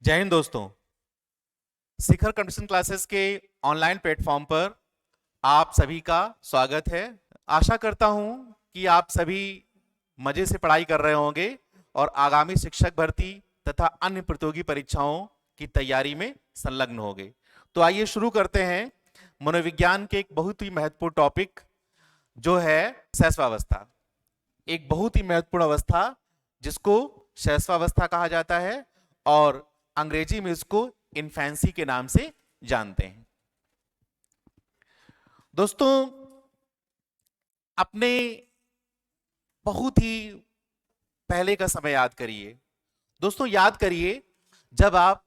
जय हिंद दोस्तों। शिखर condition classes के ऑनलाइन प्लेटफॉर्म पर आप सभी का स्वागत है। आशा करता हूं कि आप सभी मजे से पढ़ाई कर रहे होंगे और आगामी शिक्षक भर्ती तथा अन्य प्रतियोगी परीक्षाओं की तैयारी में संलग्न होंगे। तो आइए शुरू करते हैं मनोविज्ञान के एक बहुत ही महत्वपूर्ण टॉपिक जो है शैशवावस्था। एक बहुत ही महत्वपूर्ण अवस्था जिसको शैशवावस्था कहा जाता है और अंग्रेजी में इसको इन्फेंसी के नाम से जानते हैं। दोस्तों, अपने बहुत ही पहले का समय याद करिए। दोस्तों याद करिए जब आप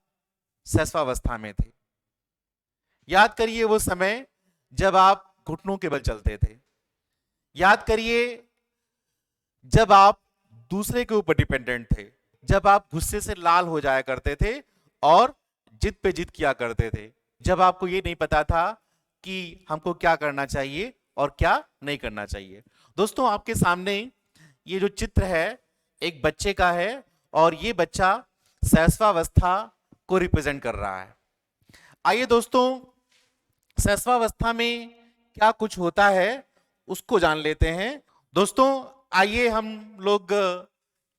शैशवावस्था में थे। याद करिए वो समय जब आप घुटनों के बल चलते थे। याद करिए जब आप दूसरे के ऊपर डिपेंडेंट थे, जब आप गुस्से से लाल हो जाया करते थे और जिद पे जिद किया करते थे, जब आपको ये नहीं पता था कि हमको क्या करना चाहिए और क्या नहीं करना चाहिए। दोस्तों आपके सामने ये जो चित्र है एक बच्चे का है और ये बच्चा शैशवावस्था को रिप्रेजेंट कर रहा है। आइए दोस्तों शैशवावस्था में क्या कुछ होता है उसको जान लेते हैं। दोस्तों आइए हम लोग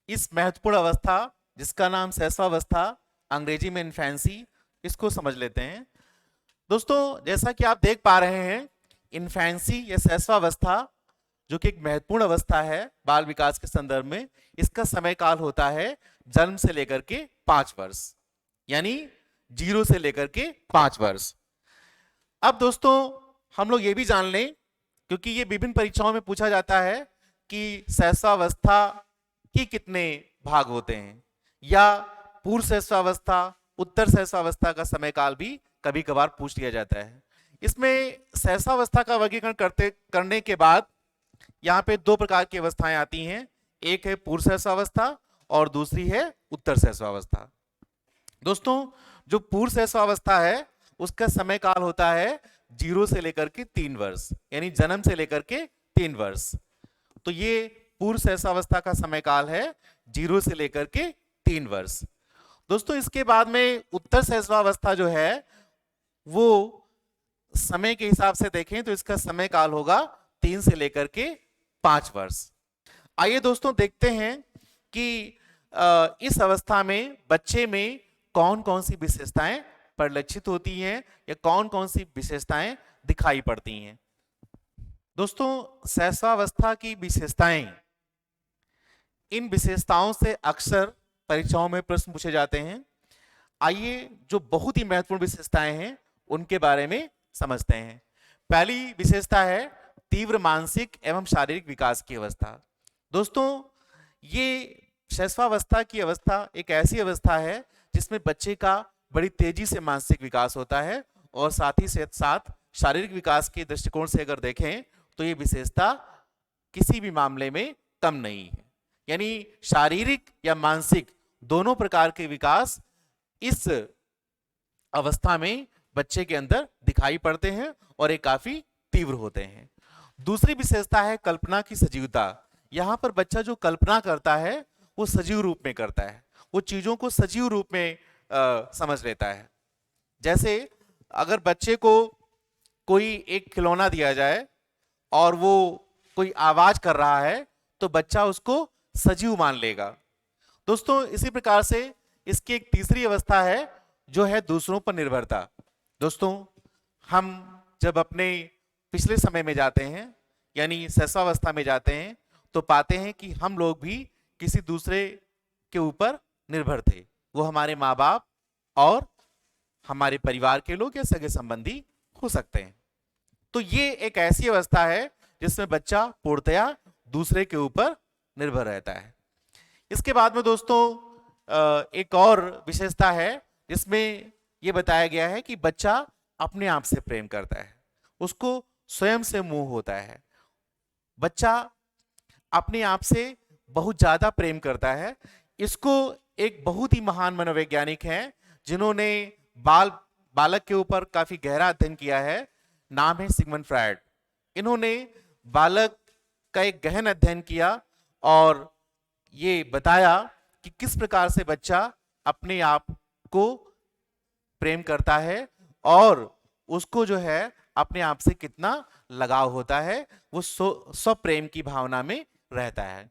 इस महत्वपूर्ण अवस्था जिसका नाम शैशवावस्था, अंग्रेजी में इन्फेंसी, इसको समझ लेते हैं। दोस्तों जैसा कि आप देख पा रहे हैं इन्फेंसी या शैशवावस्था जो कि एक महत्वपूर्ण अवस्था है बाल विकास के संदर्भ में, इसका समय काल होता है जन्म से लेकर के 5 वर्ष, यानी 0 से लेकर के 5 वर्ष। अब दोस्तों हम लोग ये भी जान लें, क्योंकि ये विभिन्न परीक्षाओं में पूछा जाता है कि शैशवावस्था के कितने भाग होते हैं, या पूर्व शैशवावस्था, उत्तर शैशवावस्था का समय काल भी कभी कभार पूछ लिया जाता है। इसमें शैशवावस्था का वर्गीकरण करने के बाद यहाँ पे 2 प्रकार की अवस्थाएं आती हैं। एक है पूर्व शैशवावस्था और दूसरी है उत्तर शैशवावस्था। दोस्तों जो पूर्व शैशवावस्था है उसका समय काल होता है 0 से लेकर के 3 वर्ष, यानी जन्म से लेकर के 3 वर्ष। तो ये पूर्व शैशवावस्था का समय काल है 0 से लेकर के 3 वर्ष। दोस्तों इसके बाद में उत्तर शैशवावस्था जो है वो समय के हिसाब से देखें तो इसका समय काल होगा 3 से लेकर के 5 वर्ष। आइए दोस्तों देखते हैं कि इस अवस्था में बच्चे में कौन कौन सी विशेषताएं परिलक्षित होती हैं या कौन कौन सी विशेषताएं दिखाई पड़ती हैं। दोस्तों शैशवावस्था की विशेषताएं, इन विशेषताओं से अक्सर परीक्षाओं में प्रश्न पूछे जाते हैं। आइए जो बहुत ही महत्वपूर्ण विशेषताएं हैं उनके बारे में समझते हैं। पहली विशेषता है तीव्र मानसिक एवं शारीरिक विकास की अवस्था। दोस्तों ये शैशवावस्था की अवस्था एक ऐसी अवस्था है जिसमें बच्चे का बड़ी तेजी से मानसिक विकास होता है और साथ ही साथ शारीरिक विकास के दृष्टिकोण से अगर देखें तो ये विशेषता किसी भी मामले में कम नहीं है, यानी शारीरिक या मानसिक दोनों प्रकार के विकास इस अवस्था में बच्चे के अंदर दिखाई पड़ते हैं और ये काफी तीव्र होते हैं। दूसरी विशेषता है कल्पना की सजीवता। यहां पर बच्चा जो कल्पना करता है वो सजीव रूप में करता है, वो चीजों को सजीव रूप में समझ लेता है। जैसे अगर बच्चे को कोई एक खिलौना दिया जाए और वो कोई आवाज कर रहा है तो बच्चा उसको सजीव मान लेगा। दोस्तों इसी प्रकार से इसकी एक तीसरी अवस्था है जो है दूसरों पर निर्भरता। दोस्तों हम जब अपने पिछले समय में जाते हैं यानी शैशवावस्था में जाते हैं तो पाते हैं कि हम लोग भी किसी दूसरे के ऊपर निर्भर थे। वो हमारे माँ बाप और हमारे परिवार के लोग या सगे संबंधी हो सकते हैं। तो ये एक ऐसी अवस्था है जिसमें बच्चा पूर्णतया दूसरे के ऊपर निर्भर रहता है। इसके बाद में दोस्तों एक और विशेषता है जिसमें यह बताया गया है कि बच्चा अपने आप से प्रेम करता है, उसको स्वयं से मोह होता है। बच्चा अपने आप से बहुत ज्यादा प्रेम करता है। इसको एक बहुत ही महान मनोवैज्ञानिक हैं जिन्होंने बालक के ऊपर काफी गहरा अध्ययन किया है, नाम है सिगमंड फ्रायड। इन्होंने बालक का एक गहन अध्ययन किया और ये बताया कि किस प्रकार से बच्चा अपने आप को प्रेम करता है और उसको जो है अपने आप से कितना लगाव होता है, वो स्वप्रेम की भावना में रहता है।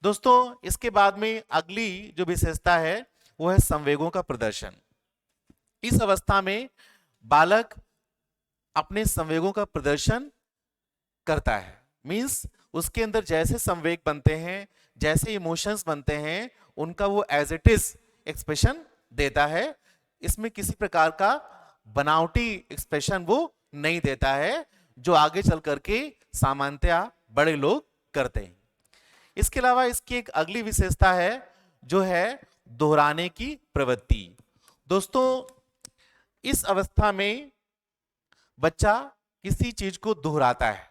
दोस्तों इसके बाद में अगली जो विशेषता है वो है संवेगों का प्रदर्शन। इस अवस्था में बालक अपने संवेगों का प्रदर्शन करता है, मींस उसके अंदर जैसे संवेग बनते हैं, जैसे इमोशंस बनते हैं, उनका वो एज इट इज एक्सप्रेशन देता है। इसमें किसी प्रकार का बनावटी एक्सप्रेशन वो नहीं देता है, जो आगे चल करके सामान्यतया बड़े लोग करते हैं। इसके अलावा इसकी एक अगली विशेषता है जो है दोहराने की प्रवृत्ति। दोस्तों इस अवस्था में बच्चा किसी चीज को दोहराता है।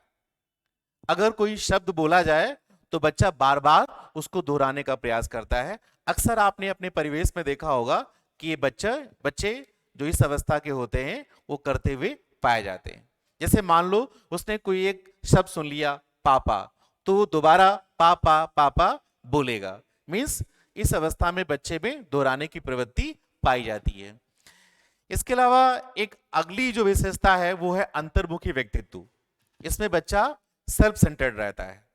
अगर कोई शब्द बोला जाए तो बच्चा बार बार उसको दोहराने का प्रयास करता है। अक्सर आपने अपने परिवेश में देखा होगा कि ये बच्चे जो इस अवस्था के होते हैं वो करते हुए पाए जाते हैं। जैसे मान लो उसने कोई एक शब्द सुन लिया पापा, तो वो दोबारा पापा पापा बोलेगा। मीन्स इस अवस्था में बच्चे में दोहराने की प्रवृत्ति पाई जाती है। इसके अलावा एक अगली जो विशेषता है वो है अंतर्मुखी व्यक्तित्व। इसमें बच्चा सेल्फ सेंटर्ड रहता है,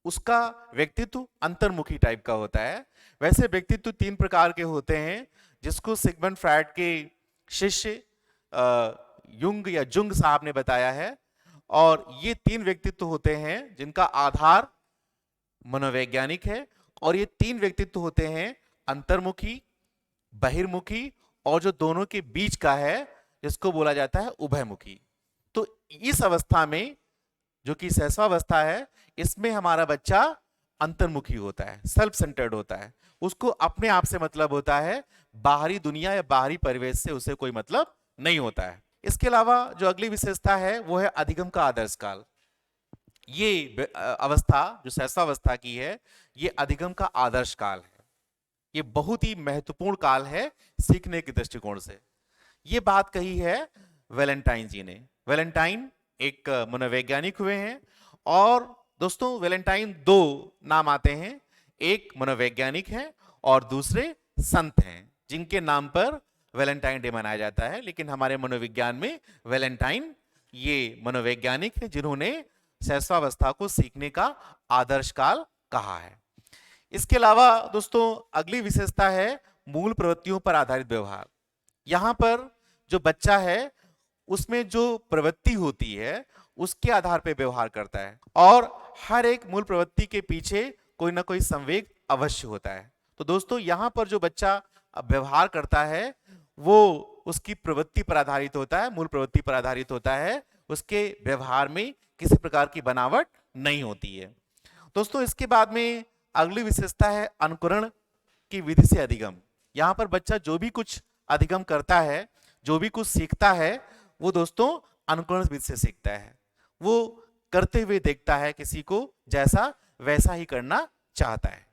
उसका व्यक्तित्व अंतर्मुखी टाइप का होता है। वैसे व्यक्तित्व 3 प्रकार के होते हैं, जिसको सिगमंड फ्रायड के शिष्य युंग या जुंग साहब ने बताया है। और ये 3 व्यक्तित्व होते हैं जिनका आधार मनोवैज्ञानिक है, और ये 3 व्यक्तित्व होते हैं अंतर्मुखी, बहिर्मुखी और जो दोनों के बीच का है जिसको बोला जाता है उभयमुखी। तो इस अवस्था में जो कि सहस्वावस्था है, इसमें हमारा बच्चा अंतर्मुखी होता है, सेल्फ सेंटर्ड होता है। उसको अपने आप से मतलब होता है, बाहरी दुनिया या बाहरी परिवेश से उसे कोई मतलब नहीं होता है। इसके अलावा जो अगली विशेषता है वो है अधिगम का आदर्श काल। ये अवस्था जो सहस्वावस्था की है, ये अधिगम का आदर्श काल है। ये बहुत ही महत्वपूर्ण काल है सीखने के दृष्टिकोण से। ये बात कही है वैलेंटाइन जी ने। वैलेंटाइन एक मनोवैज्ञानिक हुए हैं, और दोस्तों वैलेंटाइन 2 नाम आते हैं, एक मनोवैज्ञानिक है और दूसरे संत हैं जिनके नाम पर वैलेंटाइन डे मनाया जाता है। लेकिन हमारे मनोविज्ञान में वैलेंटाइन ये मनोवैज्ञानिक है जिन्होंने सहस्वावस्था को सीखने का आदर्श काल कहा है। इसके अलावा दोस्तों अगली विशेषता है मूल प्रवृत्तियों पर आधारित व्यवहार। यहां पर जो बच्चा है उसमें जो प्रवृत्ति होती है उसके आधार पर व्यवहार करता है, और हर एक मूल प्रवृत्ति के पीछे कोई ना कोई संवेग अवश्य होता है। तो दोस्तों यहां पर जो बच्चा व्यवहार करता है वो उसकी प्रवृत्ति पर आधारित होता है, मूल प्रवृत्ति पर आधारित होता है। उसके व्यवहार में किसी प्रकार की बनावट नहीं होती है। दोस्तों इसके बाद में अगली विशेषता है अनुकरण की विधि से अधिगम। यहां पर बच्चा जो भी कुछ अधिगम करता है, जो भी कुछ सीखता है, वो दोस्तों अनुकरण विधि से सीखता है। वो करते हुए देखता है किसी को, जैसा वैसा ही करना चाहता है।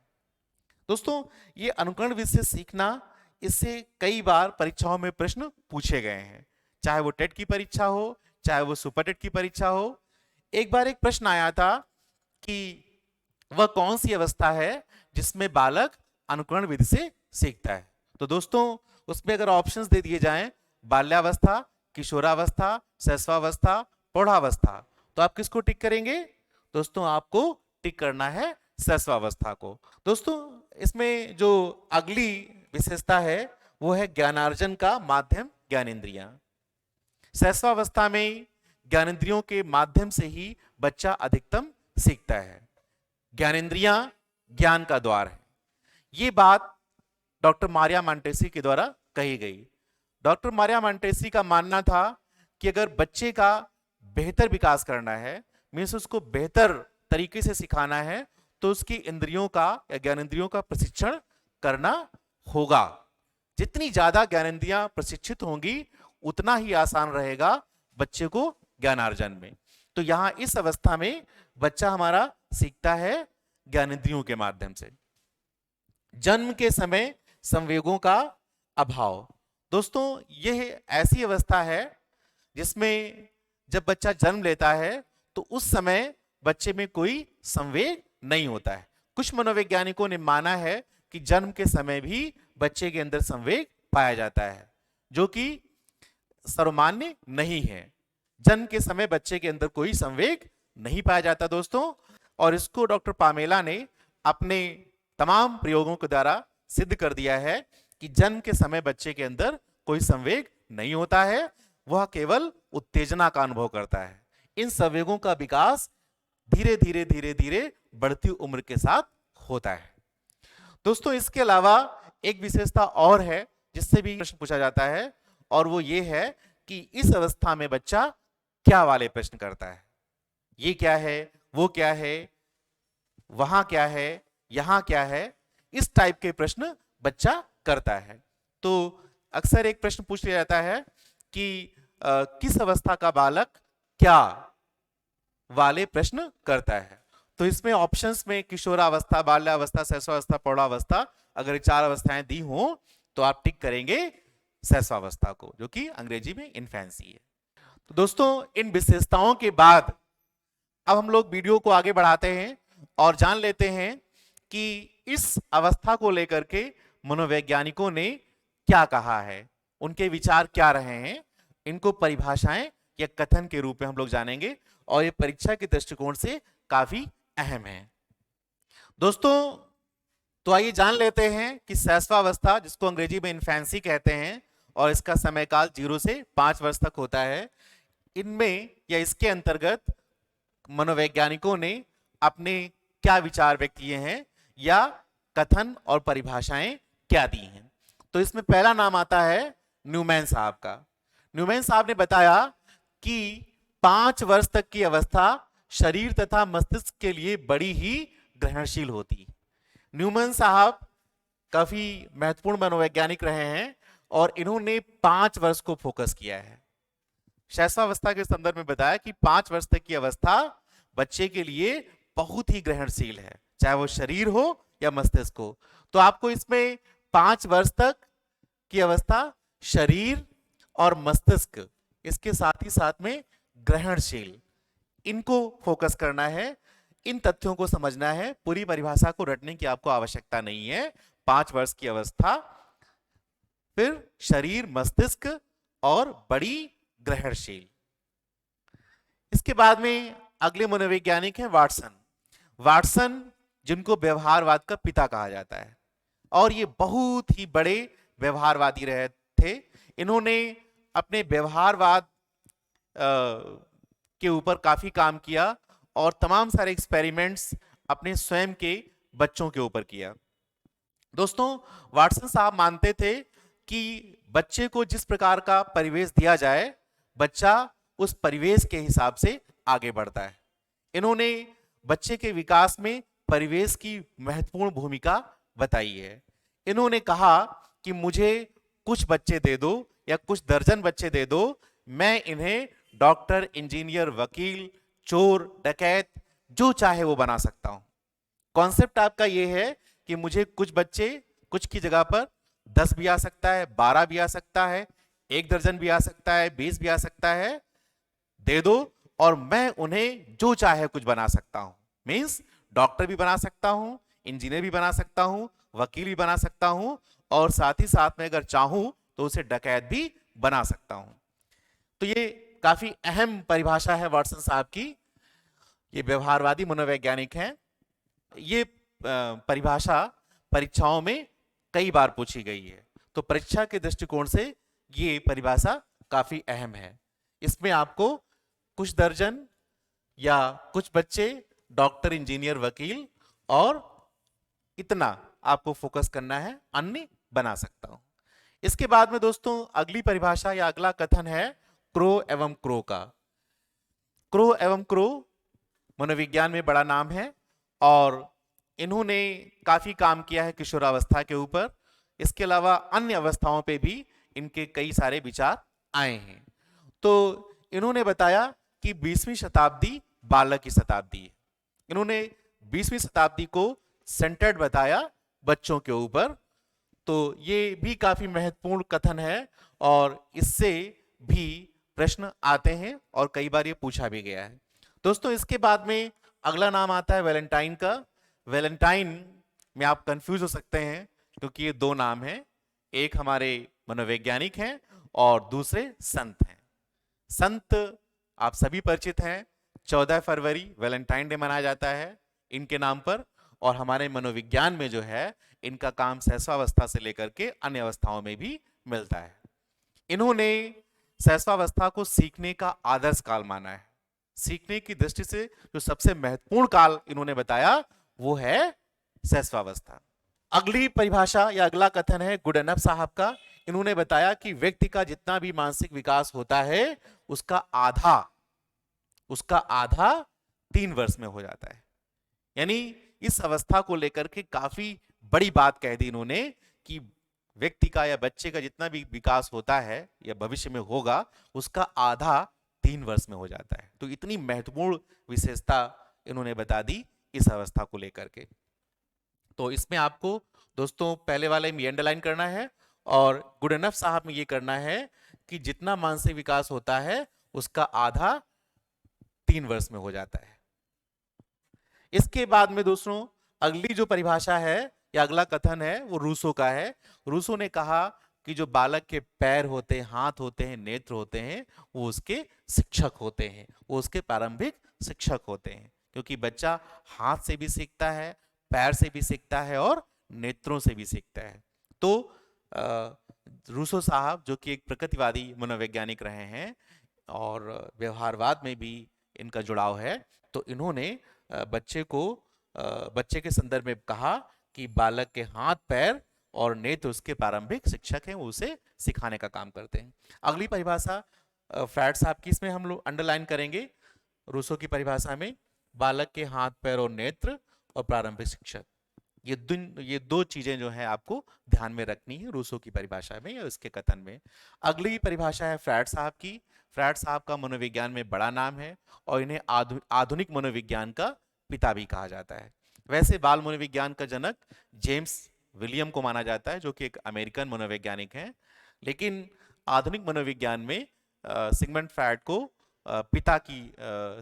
दोस्तों ये अनुकरण विधि से सीखना, इससे कई बार परीक्षाओं में प्रश्न पूछे गए हैं, चाहे वो टेट की परीक्षा हो, चाहे वो सुपर टेट की परीक्षा हो। एक बार एक प्रश्न आया था कि वह कौन सी अवस्था है जिसमें बालक अनुकरण विधि से सीखता है। तो दोस्तों उसमें अगर ऑप्शंस दे दिए जाएं, बाल्यावस्था, किशोरावस्था, शैशवावस्था, प्रौढ़ावस्था, तो आप किसको टिक करेंगे? दोस्तों आपको टिक करना है शैशवावस्था को। दोस्तों इसमें जो अगली विशेषता है वो है ज्ञानार्जन का माध्यम ज्ञानेंद्रियां। शैशवावस्था में ज्ञानेंद्रियों के माध्यम से ही बच्चा अधिकतम सीखता है। ज्ञानेंद्रियां ज्ञान का द्वार है। ये बात डॉक्टर मारिया मांटेसी के द्वारा कही गई। डॉक्टर मारिया मांटेसी का मानना था कि अगर बच्चे का बेहतर विकास करना है, मीन्स उसको बेहतर तरीके से सिखाना है, तो उसकी इंद्रियों का या ज्ञानेंद्रियों का प्रशिक्षण करना होगा। जितनी ज्यादा ज्ञानेंद्रियां प्रशिक्षित होंगी उतना ही आसान रहेगा बच्चे को ज्ञानार्जन में। तो यहां इस अवस्था में बच्चा हमारा सीखता है ज्ञानेंद्रियों के माध्यम से। जन्म के समय संवेगों का अभाव। दोस्तों यह ऐसी अवस्था है जिसमें जब बच्चा जन्म लेता है तो उस समय बच्चे में कोई संवेग नहीं होता है। कुछ मनोवैज्ञानिकों ने माना है कि जन्म के समय भी बच्चे के अंदर संवेग पाया जाता है, जो कि सर्वमान्य नहीं है। जन्म के समय बच्चे के अंदर कोई संवेग नहीं पाया जाता दोस्तों, और इसको डॉक्टर पामेला ने अपने तमाम प्रयोगों के द्वारा सिद्ध कर दिया है कि जन्म के समय बच्चे के अंदर कोई संवेग नहीं होता है, वह केवल उत्तेजना का अनुभव करता है। इन संवेगों का विकास धीरे धीरे धीरे धीरे बढ़ती उम्र के साथ होता है। दोस्तों इसके अलावा एक विशेषता और है जिससे भी प्रश्न पूछा जाता है, और वो ये है कि इस अवस्था में बच्चा क्या वाले प्रश्न करता है। ये क्या है, वो क्या है, वहां क्या है, यहां क्या है, इस टाइप के प्रश्न बच्चा करता है। तो अक्सर एक प्रश्न पूछ लिया जाता है कि किस अवस्था का बालक क्या वाले प्रश्न करता है। तो इसमें ऑप्शंस में किशोरावस्था, बाल्यावस्था, शैशवावस्था, प्रौढ़ावस्था, अगर ये 4 अवस्थाएं दी हो तो आप टिक करेंगे शैशवावस्था को, जो कि अंग्रेजी में इन्फेंसी है। तो दोस्तों इन विशेषताओं के बाद अब हम लोग वीडियो को आगे बढ़ाते हैं और जान लेते हैं कि इस अवस्था को लेकर के मनोवैज्ञानिकों ने क्या कहा है, उनके विचार क्या रहे हैं। इनको परिभाषाएं या कथन के रूप में हम लोग जानेंगे, और ये परीक्षा के दृष्टिकोण से काफी अहम है। दोस्तों तो आइए जान लेते हैं कि शैशवावस्था, जिसको अंग्रेजी में इन्फेंसी कहते हैं, और इसका समयकाल 0 से 5 वर्ष तक होता है। इनमें या इसके अंतर्गत मनोवैज्ञानिकों ने अपने क्या विचार व्यक्त किए हैं या कथन और परिभाषाएं क्या दी हैं। तो इसमें पहला नाम आता है न्यूमैन साहब का। न्यूमैन साहब ने बताया कि 5 वर्ष तक की अवस्था शरीर तथा मस्तिष्क के लिए बड़ी ही ग्रहणशील होती। न्यूमैन साहब काफी महत्वपूर्ण मनोवैज्ञानिक रहे हैं और इन्होंने 5 वर्ष को फोकस किया है। शैशवावस्था के संदर्भ में बताया कि 5 वर्ष तक की अवस्था बच्चे के लिए बहुत ही ग्रहणशील है, चाहे वो शरीर हो या मस्तिष्क हो। तो आपको इसमें 5 वर्ष तक की अवस्था शरीर और मस्तिष्क, इसके साथ ही साथ में ग्रहणशील, इनको फोकस करना है, इन तथ्यों को समझना है। पूरी परिभाषा को रटने की आपको आवश्यकता नहीं है। 5 वर्ष की अवस्था, फिर शरीर, मस्तिष्क और बड़ी ग्रहणशील। इसके बाद में अगले मनोवैज्ञानिक हैं वाटसन। वाटसन जिनको व्यवहारवाद का पिता कहा जाता है, और ये बहुत ही बड़े व्यवहारवादी रहे थे। इन्होंने अपने व्यवहारवाद के ऊपर काफी काम किया और तमाम सारे एक्सपेरिमेंट्स अपने स्वयं के बच्चों के ऊपर किया। दोस्तों वाटसन साहब मानते थे कि बच्चे को जिस प्रकार का परिवेश दिया जाए, बच्चा उस परिवेश के हिसाब से आगे बढ़ता है। इन्होंने बच्चे के विकास में परिवेश की महत्वपूर्ण भूमिका बताई है। इन्होंने कहा कि मुझे कुछ बच्चे दे दो या कुछ दर्जन बच्चे दे दो, मैं इन्हें डॉक्टर, इंजीनियर, वकील, चोर, डकैत, जो चाहे वो बना सकता हूं। कॉन्सेप्ट आपका ये है कि मुझे कुछ बच्चे, कुछ की जगह पर 10 भी आ सकता है, 12 भी आ सकता है, 1 दर्जन भी आ सकता है, 20 भी आ सकता है, दे दो और मैं उन्हें जो चाहे कुछ बना सकता हूं। मीन्स डॉक्टर भी बना सकता हूं, इंजीनियर भी बना सकता हूं, वकील भी बना सकता हूं, और साथ ही साथ में अगर चाहूं तो उसे डकैत भी बना सकता हूं। तो ये काफी अहम परिभाषा है वाटसन साहब की। ये व्यवहारवादी मनोवैज्ञानिक हैं। ये परिभाषा परीक्षाओं में कई बार पूछी गई है, तो परीक्षा के दृष्टिकोण से ये परिभाषा काफी अहम है। इसमें आपको कुछ दर्जन या कुछ बच्चे, डॉक्टर, इंजीनियर, वकील और इतना आपको फोकस करना है, अन्य बना सकता हूं। इसके बाद में दोस्तों अगली परिभाषा या अगला कथन है क्रो एवं क्रो का। क्रो एवं क्रो मनोविज्ञान में बड़ा नाम है और इन्होंने काफी काम किया है किशोरावस्था के ऊपर। इसके अलावा अन्य अवस्थाओं पे भी इनके कई सारे विचार आए हैं। तो इन्होंने बताया कि 20वीं शताब्दी बालक की शताब्दी है। इन्होंने 20वीं शताब्दी को सेंटर्ड बताया बच्चों के ऊपर। तो ये भी काफी महत्वपूर्ण कथन है और इससे भी प्रश्न आते हैं और कई बार ये पूछा भी गया है। दोस्तों इसके बाद में अगला नाम आता है वैलेंटाइन का। वैलेंटाइन में आप कंफ्यूज हो सकते हैं क्योंकि ये 2 नाम हैं, एक हमारे मनोवैज्ञानिक हैं और दूसरे संत हैं। संत आप सभी परिचित हैं, 14 फरवरी वैलेंटाइन डे मनाया जाता है इनके नाम पर। और हमारे मनोविज्ञान में जो है इनका काम सहस्वावस्था से लेकर के अन्य अवस्थाओं में भी मिलता है। इन्होंने सहस्वावस्था को सीखने का आदर्श काल माना है। सीखने की दृष्टि से जो सबसे महत्वपूर्ण काल इन्होंने बताया वो है सहस्वावस्था। अगली परिभाषा या अगला कथन है गुडनफ साहब का। इन्होंने बताया कि व्यक्ति का जितना भी मानसिक विकास होता है उसका आधा 3 वर्ष में हो जाता है। यानी इस अवस्था को लेकर के काफी बड़ी बात कह दी इन्होंने कि व्यक्ति का या बच्चे का जितना भी विकास होता है या भविष्य में होगा उसका आधा 3 वर्ष में हो जाता है। तो इतनी महत्वपूर्ण विशेषता इन्होंने बता दी इस अवस्था को लेकर के। तो इसमें आपको दोस्तों पहले वाले में अंडरलाइन करना है और गुडनफ साहब में ये करना है कि जितना मानसिक विकास होता है उसका आधा 3 वर्ष में हो जाता है। इसके बाद में दोस्तों अगली जो परिभाषा है या अगला कथन है वो रूसो का है। रूसो ने कहा कि जो बालक के पैर होते हैं, हाथ होते हैं, नेत्र होते हैं, वो उसके शिक्षक होते हैं, वो उसके प्रारंभिक शिक्षक होते हैं। क्योंकि बच्चा हाथ से भी सीखता है, पैर से भी सीखता है और नेत्रों से भी सीखता है। तो रूसो साहब जो कि एक प्रकृतिवादी मनोवैज्ञानिक रहे हैं और व्यवहारवाद में भी इनका जुड़ाव है, तो इन्होंने बच्चे के संदर्भ में कहा कि बालक के हाथ, पैर और नेत्र उसके प्रारंभिक शिक्षक हैं, वो उसे सिखाने का काम करते हैं। अगली परिभाषा फ्रैड साहब की, इसमें हम लोग अंडरलाइन करेंगे रूसो की परिभाषा में बालक के हाथ, पैर और नेत्र और प्रारंभिक शिक्षक। ये दो चीजें जो है आपको ध्यान में रखनी है रूसो की परिभाषा में या उसके कथन में। अगली परिभाषा है फ्रैड साहब की। फ्रैड साहब का मनोविज्ञान में बड़ा नाम है और इन्हें आधुनिक मनोविज्ञान का पिता भी कहा जाता है। वैसे बाल मनोविज्ञान का जनक जेम्स विलियम को माना जाता है जो कि एक अमेरिकन मनोवैज्ञानिक हैं, लेकिन आधुनिक मनोविज्ञान में सिगमंड फ्रॉयड को पिता की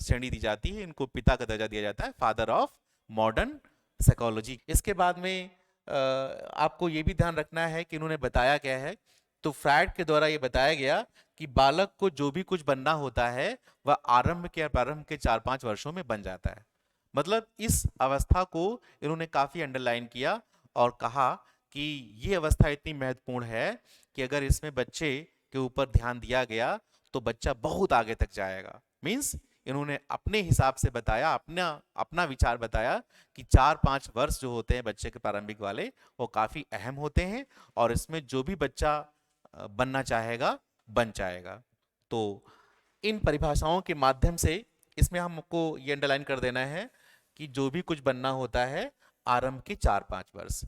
श्रेणी दी जाती है, इनको पिता का दर्जा दिया जाता है, फादर ऑफ मॉडर्न साइकोलॉजी। इसके बाद में आपको ये भी ध्यान रखना है कि इन्होंने बताया क्या है। तो फ्रॉयड के द्वारा ये बताया गया कि बालक को जो भी कुछ बनना होता है वह प्रारंभ के 4-5 वर्षों में बन जाता है। मतलब इस अवस्था को इन्होंने काफी अंडरलाइन किया और कहा कि ये अवस्था इतनी महत्वपूर्ण है कि अगर इसमें बच्चे के ऊपर ध्यान दिया गया तो बच्चा बहुत आगे तक जाएगा। मीन्स इन्होंने अपने हिसाब से बताया, अपना विचार बताया कि 4-5 वर्ष जो होते हैं बच्चे के प्रारंभिक वाले वो काफी अहम होते हैं और इसमें जो भी बच्चा बनना चाहेगा बन जाएगा। तो इन परिभाषाओं के माध्यम से इसमें हमको ये अंडरलाइन कर देना है कि जो भी कुछ बनना होता है आरंभ के 4-5 वर्ष।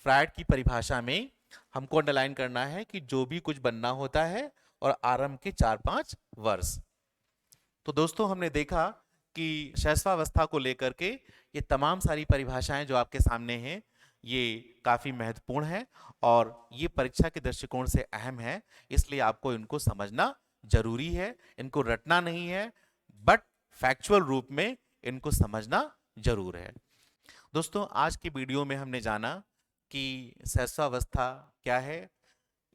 फ्रॉयड की परिभाषा में हमको अंडरलाइन करना है कि जो भी कुछ बनना होता है और आरंभ के 4-5 वर्ष। तो दोस्तों हमने देखा कि शैशवावस्था को लेकर के ये तमाम सारी परिभाषाएं जो आपके सामने हैं ये काफी महत्वपूर्ण है और ये परीक्षा के दृष्टिकोण से अहम है, इसलिए आपको इनको समझना जरूरी है। इनको रटना नहीं है बट फैक्चुअल रूप में इनको समझना जरूर है। दोस्तों आज की वीडियो में हमने जाना कि शैशवावस्था क्या है,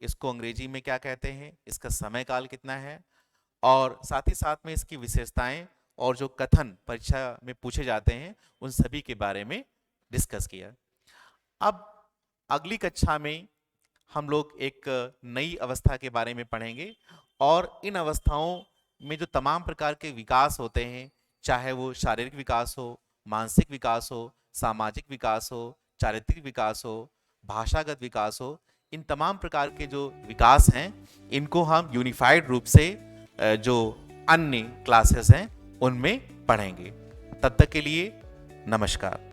इसको अंग्रेजी में क्या कहते हैं, इसका समय काल कितना है और साथ ही साथ में इसकी विशेषताएं और जो कथन परीक्षा में पूछे जाते हैं उन सभी के बारे में डिस्कस किया। अब अगली कक्षा में हम लोग एक नई अवस्था के बारे में पढ़ेंगे और इन अवस्थाओं में जो तमाम प्रकार के विकास होते हैं, चाहे वो शारीरिक विकास हो, मानसिक विकास हो, सामाजिक विकास हो, चारित्रिक विकास हो, भाषागत विकास हो, इन तमाम प्रकार के जो विकास हैं इनको हम यूनिफाइड रूप से जो अन्य क्लासेस हैं उनमें पढ़ेंगे। तब तक के लिए नमस्कार।